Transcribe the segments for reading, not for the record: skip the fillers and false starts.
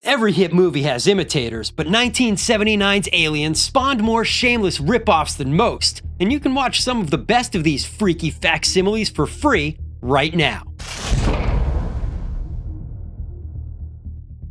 Every hit movie has imitators, but 1979's Alien spawned more shameless ripoffs than most, and you can watch some of the best of these freaky facsimiles for free right now.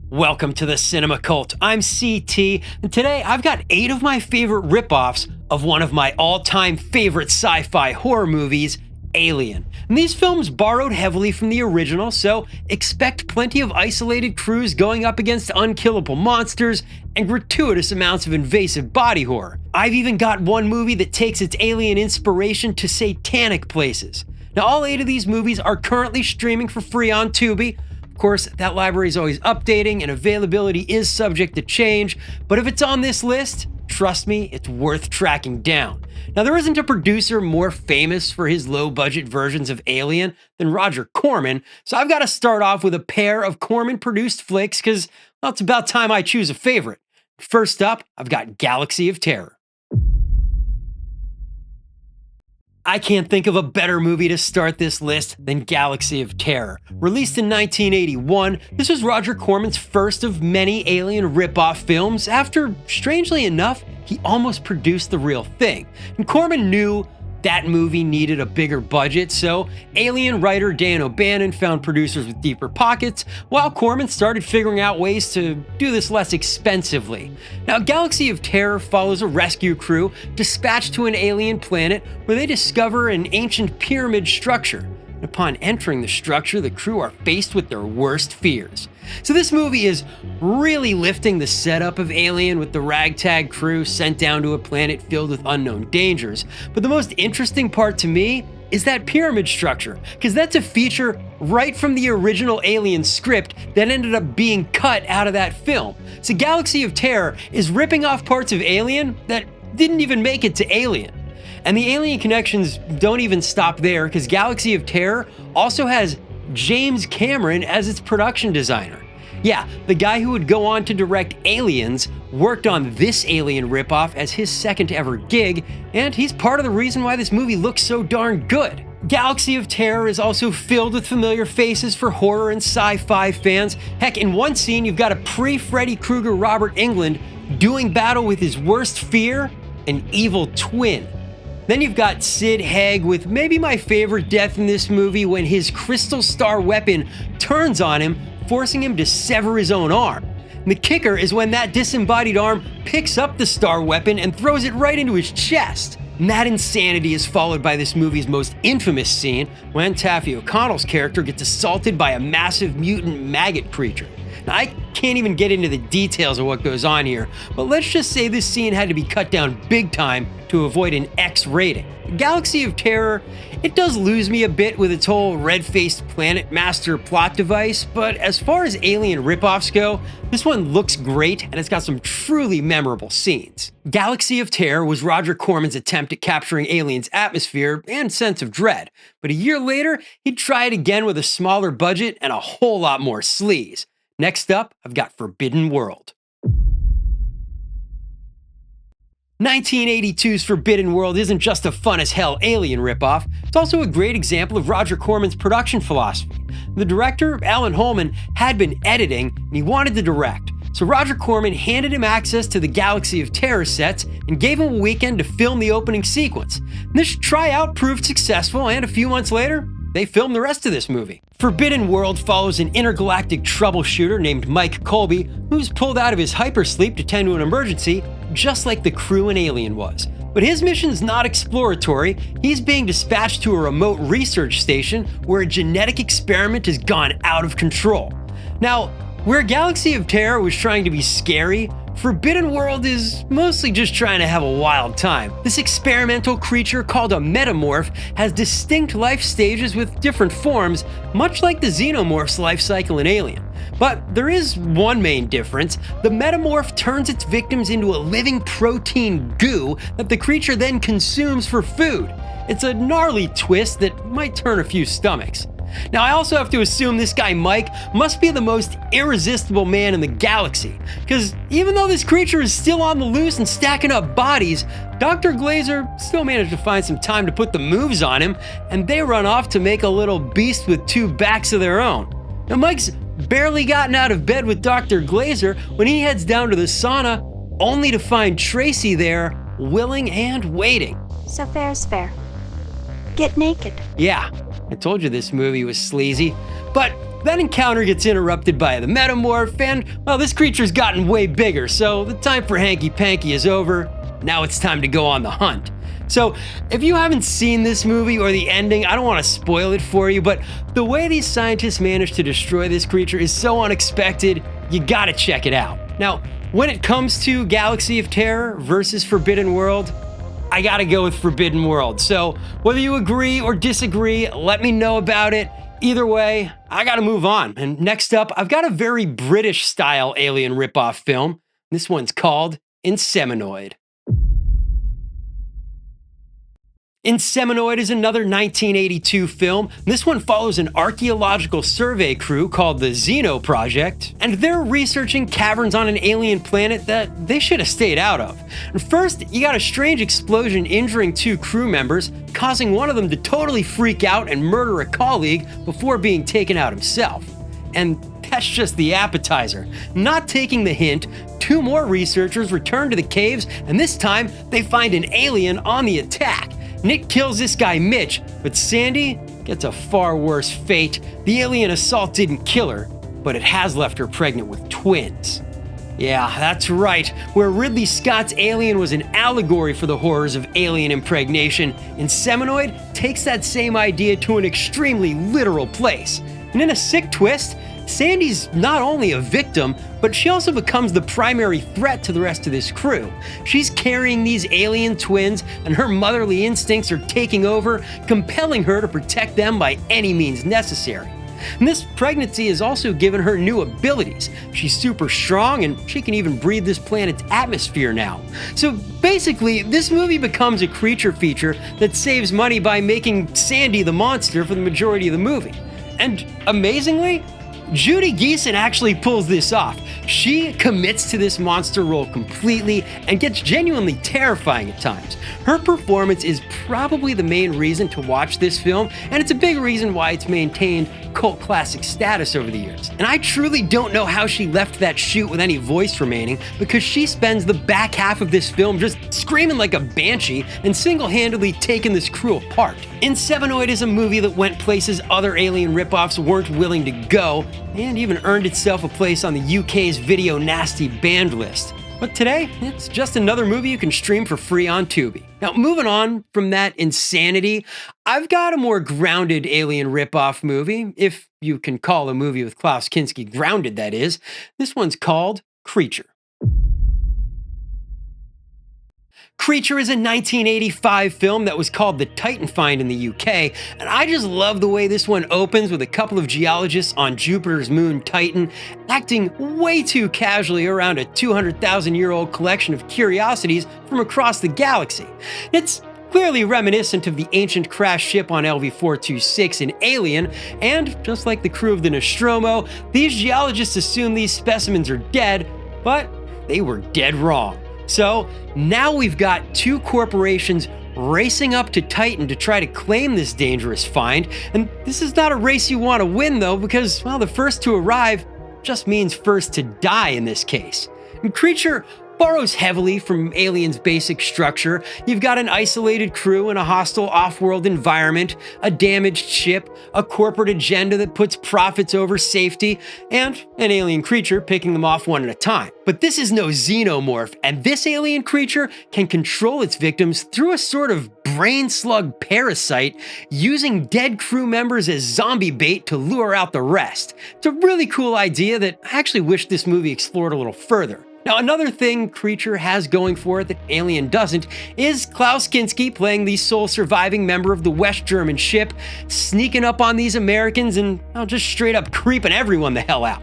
Welcome to the Cinema Cult. I'm CT, and today I've got 8 of my favorite ripoffs of one of my all-time favorite sci-fi horror movies, Alien. And these films borrowed heavily from the original, so expect plenty of isolated crews going up against unkillable monsters and gratuitous amounts of invasive body horror. I've even got one movie that takes its Alien inspiration to Satanic places. Now, all 8 of these movies are currently streaming for free on Tubi. Of course, that library is always updating and availability is subject to change, but if it's on this list, trust me, it's worth tracking down. Now, there isn't a producer more famous for his low-budget versions of Alien than Roger Corman, so I've got to start off with a pair of Corman-produced flicks because, well, it's about time I choose a favorite. First up, I've got Galaxy of Terror. I can't think of a better movie to start this list than Galaxy of Terror. Released in 1981, this was Roger Corman's first of many Alien ripoff films after, strangely enough, he almost produced the real thing. And Corman knew that movie needed a bigger budget, so Alien writer Dan O'Bannon found producers with deeper pockets, while Corman started figuring out ways to do this less expensively. Now, Galaxy of Terror follows a rescue crew dispatched to an alien planet where they discover an ancient pyramid structure. Upon entering the structure, the crew are faced with their worst fears. So this movie is really lifting the setup of Alien with the ragtag crew sent down to a planet filled with unknown dangers. But the most interesting part to me is that pyramid structure, because that's a feature right from the original Alien script that ended up being cut out of that film. So Galaxy of Terror is ripping off parts of Alien that didn't even make it to Alien. And the Alien connections don't even stop there, because Galaxy of Terror also has James Cameron as its production designer. Yeah, the guy who would go on to direct Aliens worked on this Alien ripoff as his second ever gig, and he's part of the reason why this movie looks so darn good. Galaxy of Terror is also filled with familiar faces for horror and sci-fi fans. Heck, in one scene you've got a pre-Freddy Krueger Robert Englund doing battle with his worst fear, an evil twin. Then you've got Sid Haig with maybe my favorite death in this movie when his crystal star weapon turns on him, forcing him to sever his own arm. And the kicker is when that disembodied arm picks up the star weapon and throws it right into his chest. And that insanity is followed by this movie's most infamous scene when Taffy O'Connell's character gets assaulted by a massive mutant maggot creature. Now, I can't even get into the details of what goes on here, but let's just say this scene had to be cut down big time to avoid an X rating. Galaxy of Terror, it does lose me a bit with its whole red-faced planet master plot device, but as far as Alien ripoffs go, this one looks great and it's got some truly memorable scenes. Galaxy of Terror was Roger Corman's attempt at capturing Alien's atmosphere and sense of dread, but a year later, he'd try it again with a smaller budget and a whole lot more sleaze. Next up, I've got Forbidden World. 1982's Forbidden World isn't just a fun-as-hell Alien ripoff, it's also a great example of Roger Corman's production philosophy. The director, Alan Holman, had been editing and he wanted to direct, so Roger Corman handed him access to the Galaxy of Terror sets and gave him a weekend to film the opening sequence. And this tryout proved successful, and a few months later, they filmed the rest of this movie. Forbidden World follows an intergalactic troubleshooter named Mike Colby, who's pulled out of his hypersleep to tend to an emergency, just like the crew in Alien was. But his mission's not exploratory, he's being dispatched to a remote research station where a genetic experiment has gone out of control. Now, where Galaxy of Terror was trying to be scary, Forbidden World is mostly just trying to have a wild time. This experimental creature called a metamorph has distinct life stages with different forms, much like the xenomorph's life cycle in Alien. But there is one main difference. The metamorph turns its victims into a living protein goo that the creature then consumes for food. It's a gnarly twist that might turn a few stomachs. Now, I also have to assume this guy Mike must be the most irresistible man in the galaxy, because even though this creature is still on the loose and stacking up bodies, Dr. Glazer still managed to find some time to put the moves on him, and they run off to make a little beast with 2 backs of their own. Now, Mike's barely gotten out of bed with Dr. Glazer when he heads down to the sauna, only to find Tracy there, willing and waiting. So fair's fair. Get naked. Yeah, I told you this movie was sleazy. But that encounter gets interrupted by the metamorph, and, well, this creature's gotten way bigger, so the time for hanky-panky is over. Now it's time to go on the hunt. So, if you haven't seen this movie or the ending, I don't want to spoil it for you, but the way these scientists managed to destroy this creature is so unexpected, you gotta check it out. Now, when it comes to Galaxy of Terror versus Forbidden World, I gotta go with Forbidden World. So, whether you agree or disagree, let me know about it. Either way, I gotta move on. And next up, I've got a very British-style alien ripoff film. This one's called Inseminoid. Inseminoid is another 1982 film. This one follows an archaeological survey crew called the Xeno Project, and they're researching caverns on an alien planet that they should have stayed out of. And first, you got a strange explosion injuring 2 crew members, causing one of them to totally freak out and murder a colleague before being taken out himself. And that's just the appetizer. Not taking the hint, 2 more researchers return to the caves, and this time they find an alien on the attack. Nick kills this guy Mitch, but Sandy gets a far worse fate. The alien assault didn't kill her, but it has left her pregnant with twins. Yeah, that's right. Where Ridley Scott's Alien was an allegory for the horrors of alien impregnation, Inseminoid takes that same idea to an extremely literal place. And in a sick twist, Sandy's not only a victim, but she also becomes the primary threat to the rest of this crew. She's carrying these alien twins, and her motherly instincts are taking over, compelling her to protect them by any means necessary. And this pregnancy has also given her new abilities. She's super strong, and she can even breathe this planet's atmosphere now. So basically, this movie becomes a creature feature that saves money by making Sandy the monster for the majority of the movie. And amazingly, Judy Geeson actually pulls this off. She commits to this monster role completely and gets genuinely terrifying at times. Her performance is probably the main reason to watch this film, and it's a big reason why it's maintained cult classic status over the years. And I truly don't know how she left that shoot with any voice remaining, because she spends the back half of this film just screaming like a banshee and single-handedly taking this crew apart. Inseminoid is a movie that went places other alien ripoffs weren't willing to go, and even earned itself a place on the UK's Video Nasty banned list. But today, it's just another movie you can stream for free on Tubi. Now, moving on from that insanity, I've got a more grounded alien ripoff movie, if you can call a movie with Klaus Kinski grounded, that is. This one's called Creature. Creature is a 1985 film that was called The Titan Find in the UK, and I just love the way this one opens with a couple of geologists on Jupiter's moon Titan acting way too casually around a 200,000-year-old collection of curiosities from across the galaxy. It's clearly reminiscent of the ancient crashed ship on LV-426 in Alien, and just like the crew of the Nostromo, these geologists assume these specimens are dead, but they were dead wrong. So now we've got 2 corporations racing up to Titan to try to claim this dangerous find, and this is not a race you want to win though, because, well, the first to arrive just means first to die in this case. And Creature borrows heavily from Alien's basic structure. You've got an isolated crew in a hostile off-world environment, a damaged ship, a corporate agenda that puts profits over safety, and an alien creature picking them off one at a time. But this is no xenomorph, and this alien creature can control its victims through a sort of brain slug parasite, using dead crew members as zombie bait to lure out the rest. It's a really cool idea that I actually wish this movie explored a little further. Now, another thing Creature has going for it that Alien doesn't is Klaus Kinski playing the sole surviving member of the West German ship, sneaking up on these Americans and, well, just straight up creeping everyone the hell out.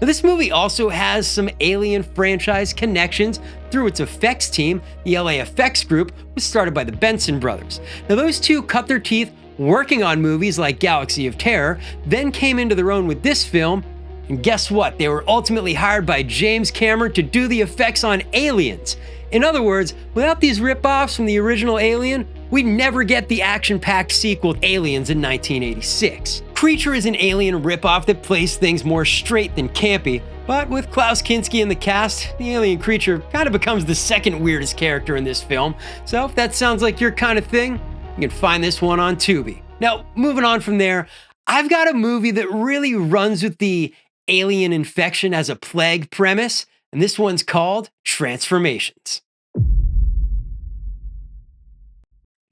Now, this movie also has some Alien franchise connections through its effects team. The LA Effects Group was started by the Benson brothers. Now, those two cut their teeth working on movies like Galaxy of Terror, then came into their own with this film. And guess what? They were ultimately hired by James Cameron to do the effects on Aliens. In other words, without these ripoffs from the original Alien, we'd never get the action-packed sequel Aliens in 1986. Creature is an alien ripoff that plays things more straight than campy, but with Klaus Kinski in the cast, the alien creature kind of becomes the second weirdest character in this film, so if that sounds like your kind of thing, you can find this one on Tubi. Now, moving on from there, I've got a movie that really runs with the alien infection as a plague premise, and this one's called Transformations.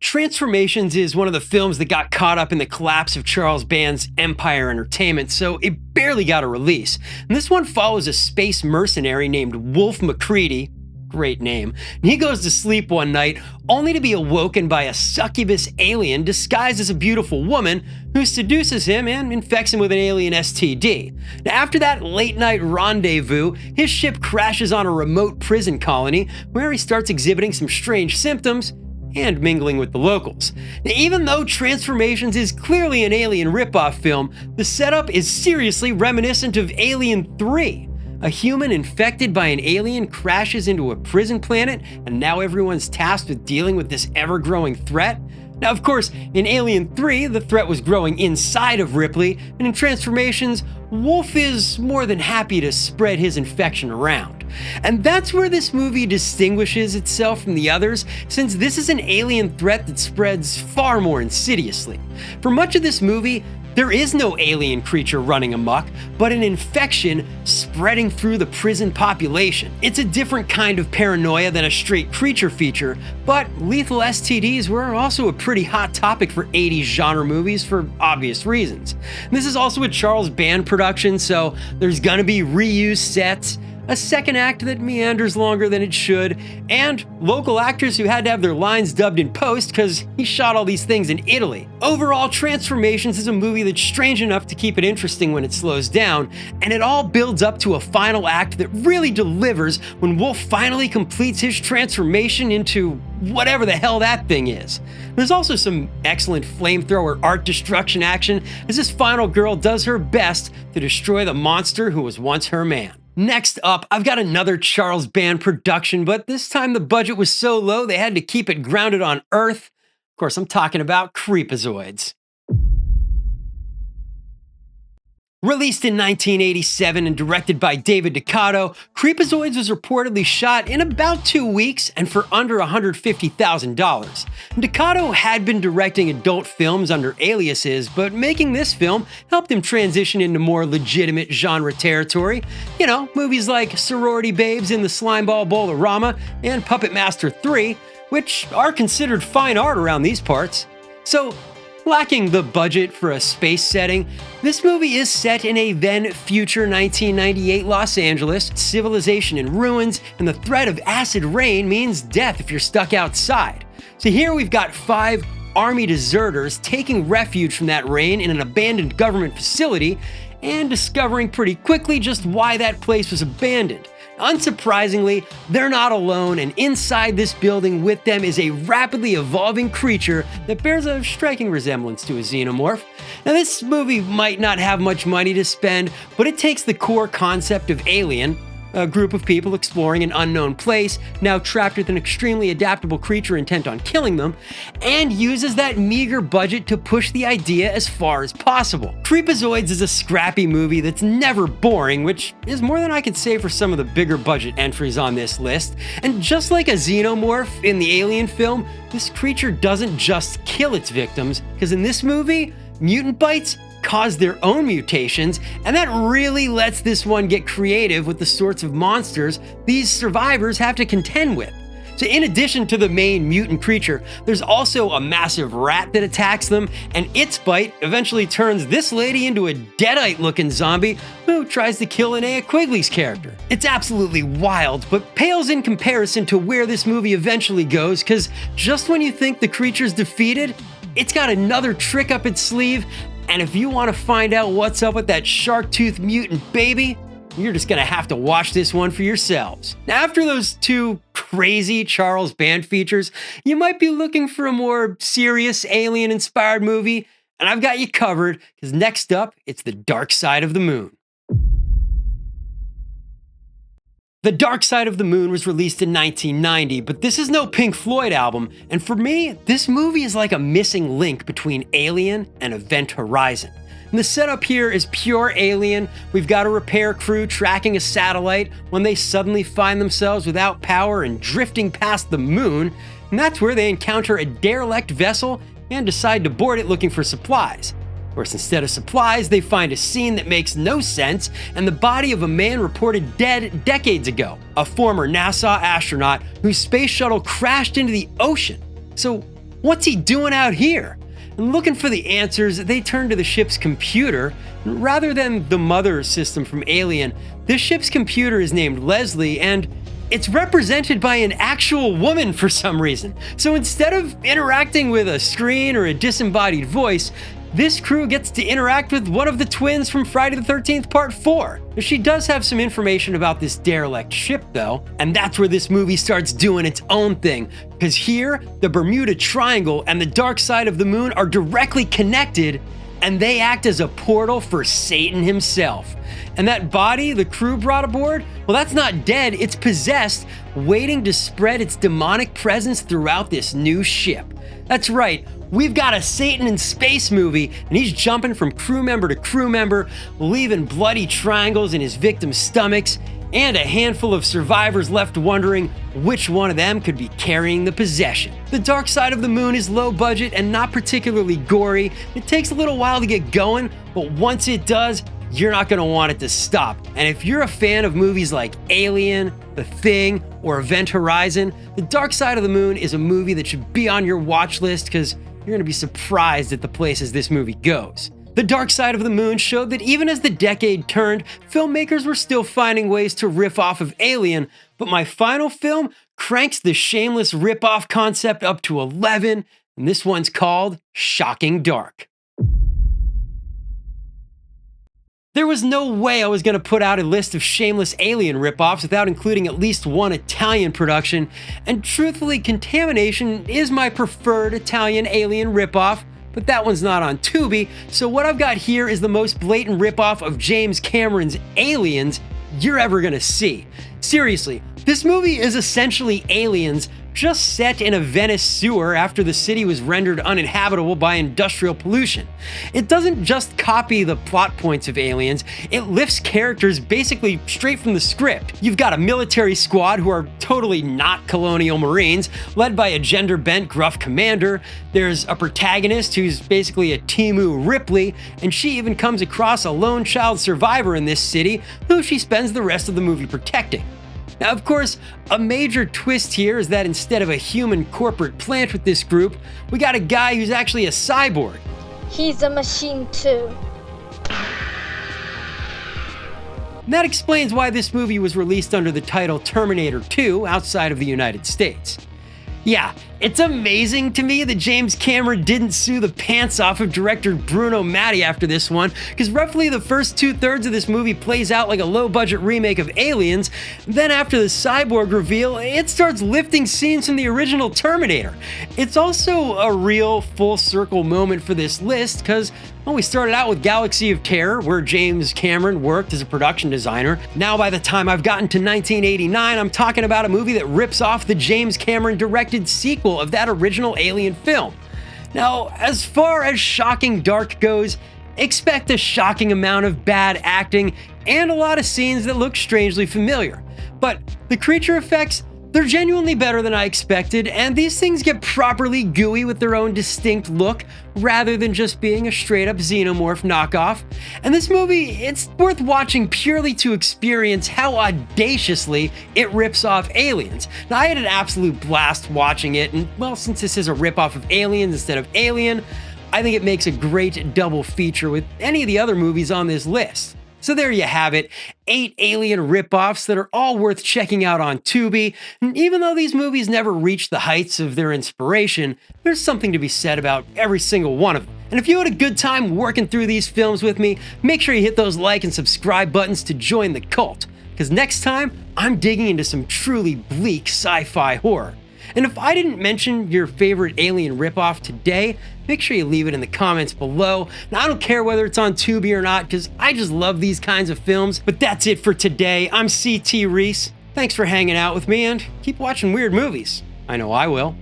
Transformations is one of the films that got caught up in the collapse of Charles Band's Empire Entertainment, so it barely got a release. And this one follows a space mercenary named Wolf McCready, great name, and he goes to sleep one night only to be awoken by a succubus alien disguised as a beautiful woman who seduces him and infects him with an alien STD. Now, after that late night rendezvous, his ship crashes on a remote prison colony where he starts exhibiting some strange symptoms and mingling with the locals. Now, even though Transformations is clearly an alien ripoff film, the setup is seriously reminiscent of Alien 3. A human infected by an alien crashes into a prison planet, and now everyone's tasked with dealing with this ever-growing threat. Now, of course, in Alien 3, the threat was growing inside of Ripley, and in Transformations, Wolf is more than happy to spread his infection around. And that's where this movie distinguishes itself from the others, since this is an alien threat that spreads far more insidiously. For much of this movie, there is no alien creature running amok, but an infection spreading through the prison population. It's a different kind of paranoia than a straight creature feature, but lethal STDs were also a pretty hot topic for 80s genre movies for obvious reasons. This is also a Charles Band production, so there's gonna be reused sets, a second act that meanders longer than it should, and local actors who had to have their lines dubbed in post because he shot all these things in Italy. Overall, Transformations is a movie that's strange enough to keep it interesting when it slows down, and it all builds up to a final act that really delivers when Wolf finally completes his transformation into whatever the hell that thing is. There's also some excellent flamethrower art destruction action as this final girl does her best to destroy the monster who was once her man. Next up, I've got another Charles Band production, but this time the budget was so low they had to keep it grounded on Earth. Of course, I'm talking about Creepozoids. Released in 1987 and directed by David Ducato, Creepozoids was reportedly shot in about 2 weeks and for under $150,000. Ducato had been directing adult films under aliases, but making this film helped him transition into more legitimate genre territory. You know, movies like Sorority Babes in the Slimeball Bowl-orama and Puppet Master 3, which are considered fine art around these parts. So, lacking the budget for a space setting, this movie is set in a then-future 1998 Los Angeles, civilization in ruins, and the threat of acid rain means death if you're stuck outside. So here we've got 5 army deserters taking refuge from that rain in an abandoned government facility, and discovering pretty quickly just why that place was abandoned. Unsurprisingly, they're not alone, and inside this building with them is a rapidly evolving creature that bears a striking resemblance to a xenomorph. Now, this movie might not have much money to spend, but it takes the core concept of Alien, a group of people exploring an unknown place, now trapped with an extremely adaptable creature intent on killing them, and uses that meager budget to push the idea as far as possible. Creepozoids is a scrappy movie that's never boring, which is more than I could say for some of the bigger budget entries on this list. And just like a xenomorph in the Alien film, this creature doesn't just kill its victims, because in this movie, mutant bites cause their own mutations, and that really lets this one get creative with the sorts of monsters these survivors have to contend with. So in addition to the main mutant creature, there's also a massive rat that attacks them, and its bite eventually turns this lady into a deadite-looking zombie who tries to kill Linnea Quigley's character. It's absolutely wild, but pales in comparison to where this movie eventually goes, because just when you think the creature's defeated, it's got another trick up its sleeve. And if you want to find out what's up with that shark-toothed mutant baby, you're just gonna have to watch this one for yourselves. Now, after those 2 crazy Charles Band features, you might be looking for a more serious alien-inspired movie, and I've got you covered, because next up, it's The Dark Side of the Moon. The Dark Side of the Moon was released in 1990, but this is no Pink Floyd album, and for me, this movie is like a missing link between Alien and Event Horizon. And the setup here is pure Alien. We've got a repair crew tracking a satellite when they suddenly find themselves without power and drifting past the moon, and that's where they encounter a derelict vessel and decide to board it looking for supplies. Of course, instead of supplies, they find a scene that makes no sense and the body of a man reported dead decades ago, a former NASA astronaut whose space shuttle crashed into the ocean. So what's he doing out here? And looking for the answers, they turn to the ship's computer. Rather than the mother system from Alien, this ship's computer is named Leslie, and it's represented by an actual woman for some reason. So instead of interacting with a screen or a disembodied voice, this crew gets to interact with one of the twins from Friday the 13th Part 4. She does have some information about this derelict ship though, and that's where this movie starts doing its own thing. Because here, the Bermuda Triangle and the dark side of the moon are directly connected, and they act as a portal for Satan himself. And that body the crew brought aboard, well, that's not dead, it's possessed, waiting to spread its demonic presence throughout this new ship. That's right, we've got a Satan in space movie, and he's jumping from crew member to crew member, leaving bloody triangles in his victims' stomachs, and a handful of survivors left wondering which one of them could be carrying the possession. The dark side of the moon is low budget and not particularly gory. It takes a little while to get going, but once it does, you're not gonna want it to stop. And if you're a fan of movies like Alien, The Thing, or Event Horizon, The Dark Side of the Moon is a movie that should be on your watch list because you're gonna be surprised at the places this movie goes. The Dark Side of the Moon showed that even as the decade turned, filmmakers were still finding ways to riff off of Alien, but my final film cranks the shameless ripoff concept up to 11, and this one's called Shocking Dark. There was no way I was going to put out a list of shameless Alien ripoffs without including at least one Italian production, and truthfully, Contamination is my preferred Italian Alien ripoff, but that one's not on Tubi, so what I've got here is the most blatant ripoff of James Cameron's Aliens you're ever gonna see. Seriously, this movie is essentially Aliens, just set in a Venice sewer after the city was rendered uninhabitable by industrial pollution. It doesn't just copy the plot points of Aliens, it lifts characters basically straight from the script. You've got a military squad who are totally not colonial marines, led by a gender-bent gruff commander. There's a protagonist who's basically a Timu Ripley, and she even comes across a lone child survivor in this city who she spends the rest of the movie protecting. Now, of course, a major twist here is that instead of a human corporate plant with this group, we got a guy who's actually a cyborg. He's a machine too. And that explains why this movie was released under the title Terminator 2 outside of the United States. Yeah, it's amazing to me that James Cameron didn't sue the pants off of director Bruno Matti after this one, because roughly the first 2/3 of this movie plays out like a low-budget remake of Aliens. Then after the cyborg reveal, it starts lifting scenes from the original Terminator. It's also a real full-circle moment for this list, because well, we started out with Galaxy of Terror, where James Cameron worked as a production designer. Now by the time I've gotten to 1989, I'm talking about a movie that rips off the James Cameron directed sequel of that original Alien film. Now, as far as Shocking Dark goes, expect a shocking amount of bad acting and a lot of scenes that look strangely familiar. But the creature effects, they're genuinely better than I expected, and these things get properly gooey with their own distinct look, rather than just being a straight-up xenomorph knockoff. And this movie, it's worth watching purely to experience how audaciously it rips off Aliens. Now, I had an absolute blast watching it, and well, since this is a ripoff of Aliens instead of Alien, I think it makes a great double feature with any of the other movies on this list. So there you have it, 8 Alien ripoffs that are all worth checking out on Tubi. And even though these movies never reach the heights of their inspiration, there's something to be said about every single one of them. And if you had a good time working through these films with me, make sure you hit those like and subscribe buttons to join the cult, because next time, I'm digging into some truly bleak sci-fi horror. And if I didn't mention your favorite Alien ripoff today, make sure you leave it in the comments below. Now, I don't care whether it's on Tubi or not, because I just love these kinds of films. But that's it for today. I'm CT Reese. Thanks for hanging out with me, and keep watching weird movies. I know I will.